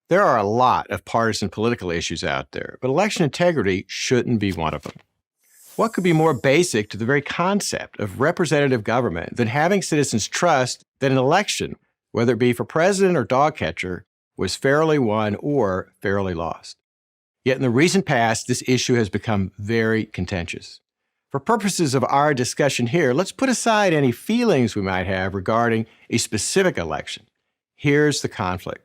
There are a lot of partisan political issues out there, but election integrity shouldn't be one of them. What could be more basic to the very concept of representative government than having citizens trust that an election, whether it be for president or dog catcher, was fairly won or fairly lost? Yet in the recent past, this issue has become very contentious. For purposes of our discussion here, let's put aside any feelings we might have regarding a specific election. Here's the conflict.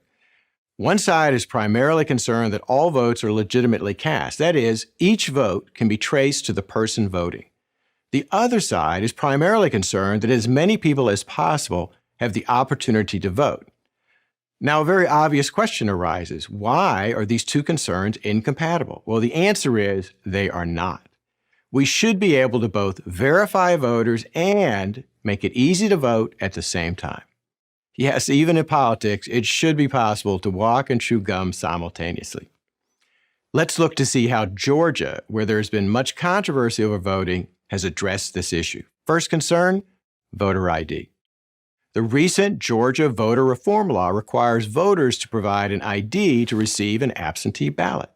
One side is primarily concerned that all votes are legitimately cast. That is, each vote can be traced to the person voting. The other side is primarily concerned that as many people as possible have the opportunity to vote. Now, a very obvious question arises. Why are these two concerns incompatible? Well, the answer is they are not. We should be able to both verify voters and make it easy to vote at the same time. Yes, even in politics, it should be possible to walk and chew gum simultaneously. Let's look to see how Georgia, where there's been much controversy over voting, has addressed this issue. First concern, voter ID. The recent Georgia voter reform law requires voters to provide an ID to receive an absentee ballot.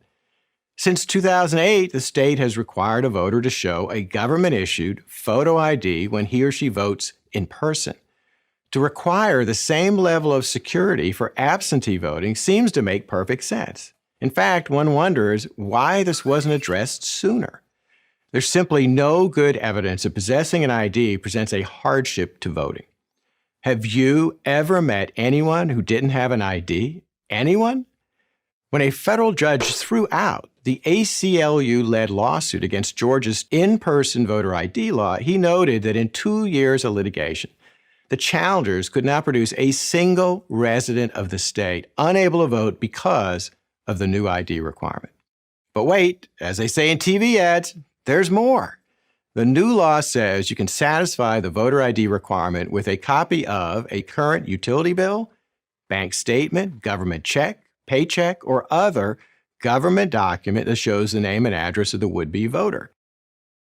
Since 2008, the state has required a voter to show a government-issued photo ID when he or she votes in person. To require the same level of security for absentee voting seems to make perfect sense. In fact, one wonders why this wasn't addressed sooner. There's simply no good evidence that possessing an ID presents a hardship to voting. Have you ever met anyone who didn't have an ID? Anyone? When a federal judge threw out the ACLU-led lawsuit against Georgia's in-person voter ID law, he noted that in 2 years of litigation, the challengers could not produce a single resident of the state unable to vote because of the new ID requirement. But wait, as they say in TV ads, there's more. The new law says you can satisfy the voter ID requirement with a copy of a current utility bill, bank statement, government check, paycheck, or other government document that shows the name and address of the would-be voter.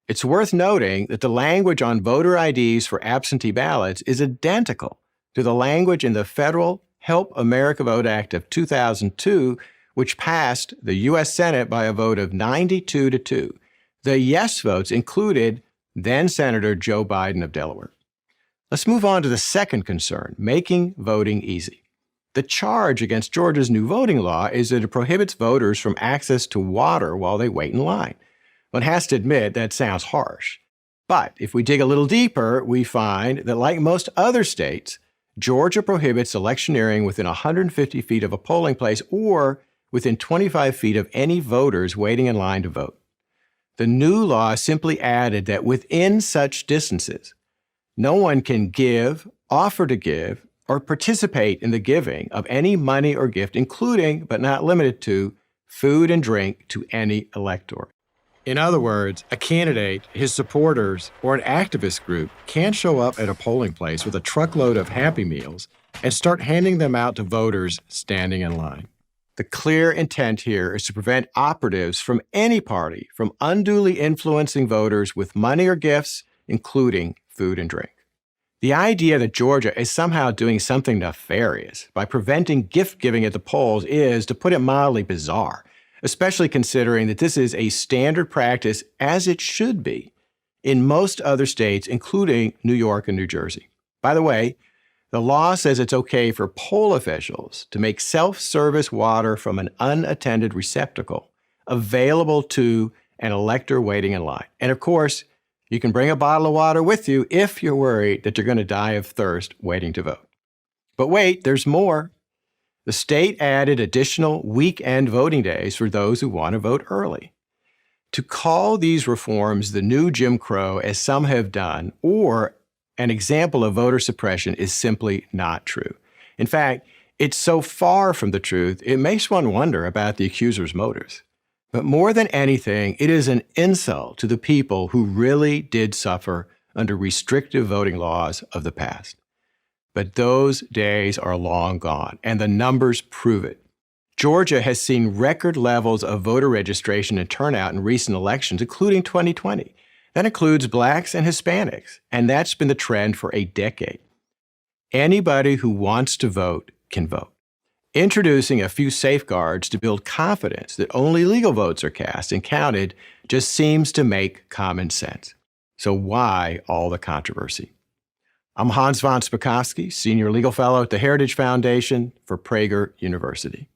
It's worth noting that the language on voter IDs for absentee ballots is identical to the language in the federal Help America Vote Act of 2002, which passed the U.S. Senate by a vote of 92-2. The yes votes included then-Senator Joe Biden of Delaware. Let's move on to the second concern, making voting easy. The charge against Georgia's new voting law is that it prohibits voters from access to water while they wait in line. One has to admit that sounds harsh. But if we dig a little deeper, we find that like most other states, Georgia prohibits electioneering within 150 feet of a polling place or within 25 feet of any voters waiting in line to vote. The new law simply added that within such distances, no one can give, offer to give, or participate in the giving of any money or gift, including, but not limited to, food and drink to any elector. In other words, a candidate, his supporters, or an activist group can't show up at a polling place with a truckload of Happy Meals and start handing them out to voters standing in line. The clear intent here is to prevent operatives from any party from unduly influencing voters with money or gifts, including food and drink. The idea that Georgia is somehow doing something nefarious by preventing gift giving at the polls is, to put it mildly, bizarre, especially considering that this is a standard practice, as it should be, in most other states, including New York and New Jersey. By the way, the law says it's okay for poll officials to make self-service water from an unattended receptacle available to an elector waiting in line. And of course, you can bring a bottle of water with you if you're worried that you're going to die of thirst waiting to vote. But wait, there's more. The state added additional weekend voting days for those who want to vote early. To call these reforms the new Jim Crow, as some have done, or an example of voter suppression, is simply not true. In fact, it's so far from the truth, it makes one wonder about the accuser's motives. But more than anything, it is an insult to the people who really did suffer under restrictive voting laws of the past. But those days are long gone, and the numbers prove it. Georgia has seen record levels of voter registration and turnout in recent elections, including 2020. That includes blacks and Hispanics, and that's been the trend for a decade. Anybody who wants to vote can vote. Introducing a few safeguards to build confidence that only legal votes are cast and counted just seems to make common sense. So why all the controversy? I'm Hans von Spakovsky, Senior Legal Fellow at the Heritage Foundation for Prager University.